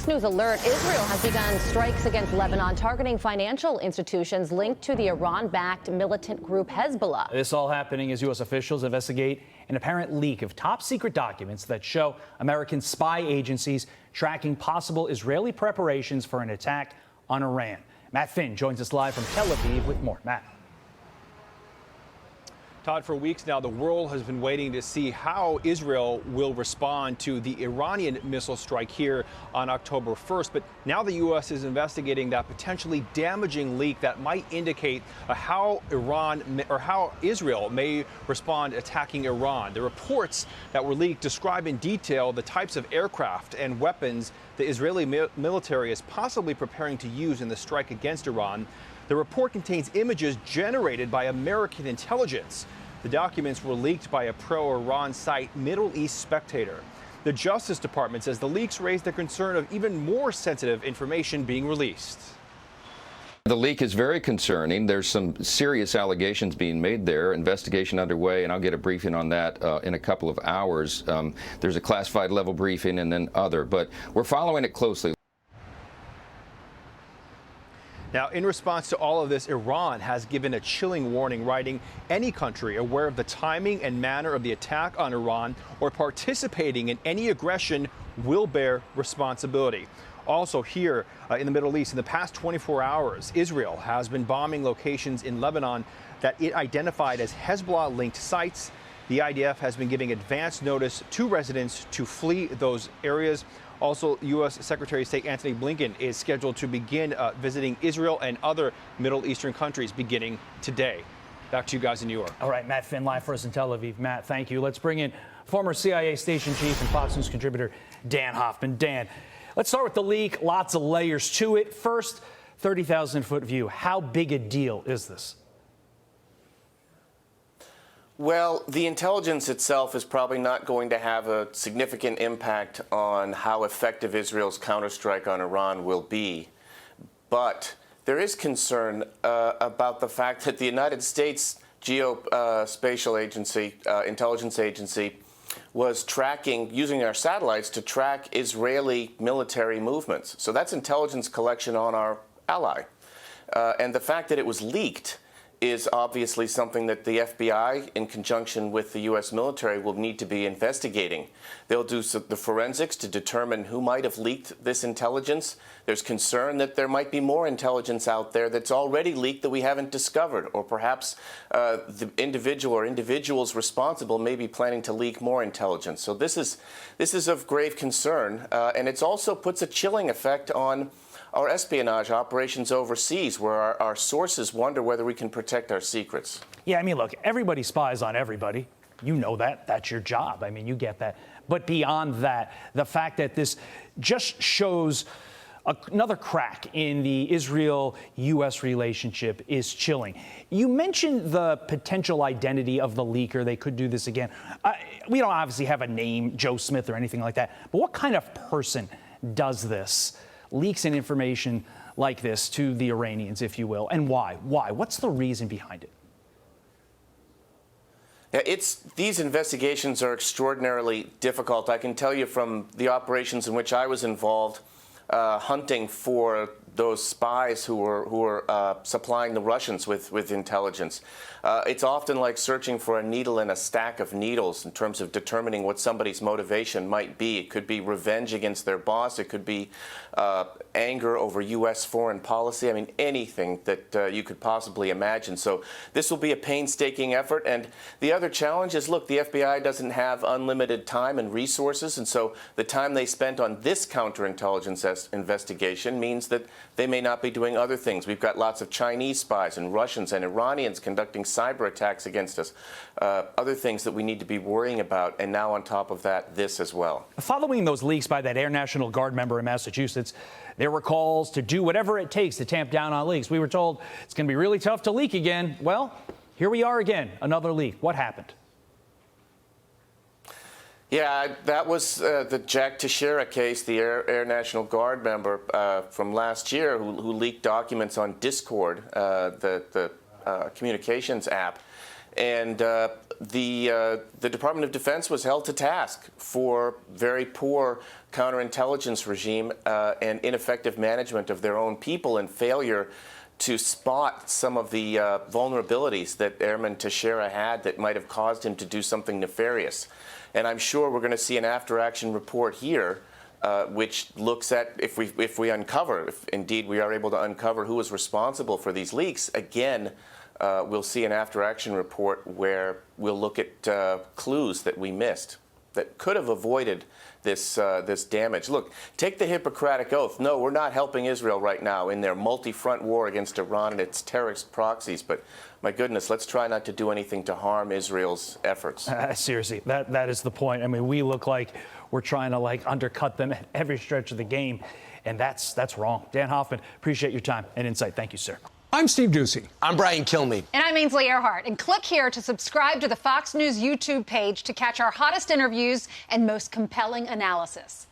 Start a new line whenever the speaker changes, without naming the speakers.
first news alert, Israel has begun strikes against Lebanon, targeting financial institutions linked to the Iran-backed militant group Hezbollah.
This all happening as U.S. officials investigate an apparent leak of top-secret documents that show American spy agencies tracking possible Israeli preparations for an attack on Iran. Matt Finn joins us live from Tel Aviv with more. Matt.
Todd, for weeks now, the world has been waiting to see how Israel will respond to the Iranian missile strike here on October 1st. But now the U.S. is investigating that potentially damaging leak that might indicate how Israel may respond attacking Iran. The reports that were leaked describe in detail the types of aircraft and weapons the Israeli military is possibly preparing to use in the strike against Iran. The report contains images generated by American intelligence. The documents were leaked by a pro-Iran site, Middle East Spectator. The Justice Department says the leaks raised the concern of even more sensitive information being released.
The leak is very concerning. There's some serious allegations being made there. Investigation underway, and I'll get a briefing on that in a couple of hours. There's a classified level briefing and then other, but we're following it closely.
Now, in response to all of this, Iran has given a chilling warning, writing, any country aware of the timing and manner of the attack on Iran or participating in any aggression will bear responsibility. Also here in the Middle East, in the past 24 hours, Israel has been bombing locations in Lebanon that it identified as Hezbollah-linked sites. The IDF has been giving advance notice to residents to flee those areas. Also, U.S. Secretary of State Antony Blinken is scheduled to begin visiting Israel and other Middle Eastern countries beginning today. Back to you guys in New York.
All right, Matt Finn, live for us in Tel Aviv. Matt, thank you. Let's bring in former CIA station chief and Fox News contributor Dan Hoffman. Dan, let's start with the leak. Lots of layers to it. First, 30,000-foot view. How big a deal is this?
Well, the intelligence itself is probably not going to have a significant impact on how effective Israel's counterstrike on Iran will be. But there is concern about the fact that the United States Geospatial Agency, intelligence agency, was tracking, using our satellites to track Israeli military movements. So that's intelligence collection on our ally. And the fact that it was leaked is obviously something that the FBI, in conjunction with the U.S. military, will need to be investigating. They'll do the forensics to determine who might have leaked this intelligence. There's concern that there might be more intelligence out there that's already leaked that we haven't discovered, or perhaps the individual or individuals responsible may be planning to leak more intelligence. So this is of grave concern, and it also puts a chilling effect on our espionage operations overseas, where our sources wonder whether we can protect our secrets.
Yeah, I mean, look, everybody spies on everybody. You know that. That's your job. I mean, you get that. But beyond that, the fact that this just shows another crack in the Israel-U.S. relationship is chilling. You mentioned the potential identity of the leaker. They could do this again. We don't obviously have a name, Joe Smith or anything like that. But what kind of person does this? Leaks in information like this to the Iranians, if you will, and why? Why? What's the reason behind it?
Yeah, these investigations are extraordinarily difficult. I can tell you from the operations in which I was involved, hunting for those spies who were supplying the Russians with intelligence. It's often like searching for a needle in a stack of needles in terms of determining what somebody's motivation might be. It could be revenge against their boss. It could be anger over U.S. foreign policy. I mean, anything that you could possibly imagine. So this will be a painstaking effort. And the other challenge is, look, the FBI doesn't have unlimited time and resources. And so the time they spent on this counterintelligence investigation means that they may not be doing other things. We've got lots of Chinese spies and Russians and Iranians conducting cyber attacks against us, other things that we need to be worrying about. And now on top of that, this as well.
Following those leaks by that Air National Guard member in Massachusetts, there were calls to do whatever it takes to tamp down on leaks. We were told it's going to be really tough to leak again. Well, here we are again, another leak. What happened?
Yeah, that was the Jack Teixeira case, the Air National Guard member from last year who leaked documents on Discord, the communications app. And the Department of Defense was held to task for very poor counterintelligence regime and ineffective management of their own people and failure to spot some of the vulnerabilities that Airman Teixeira had that might have caused him to do something nefarious. And I'm sure we're going to see an after-action report here which looks at if we uncover, if indeed we are able to uncover who was responsible for these leaks. Again, we'll see an after-action report where we'll look at clues that we missed that could have avoided this damage. Look, take the Hippocratic Oath. No, we're not helping Israel right now in their multi-front war against Iran and its terrorist proxies. But my goodness, let's try not to do anything to harm Israel's efforts.
Seriously, that is the point. I mean, we look like we're trying to undercut them at every stretch of the game, and that's wrong. Dan Hoffman, appreciate your time and insight. Thank you, sir.
I'm Steve Ducey.
I'm Brian Kilmeade.
And I'm Ainsley Earhart. And click here to subscribe to the Fox News YouTube page to catch our hottest interviews and most compelling analysis.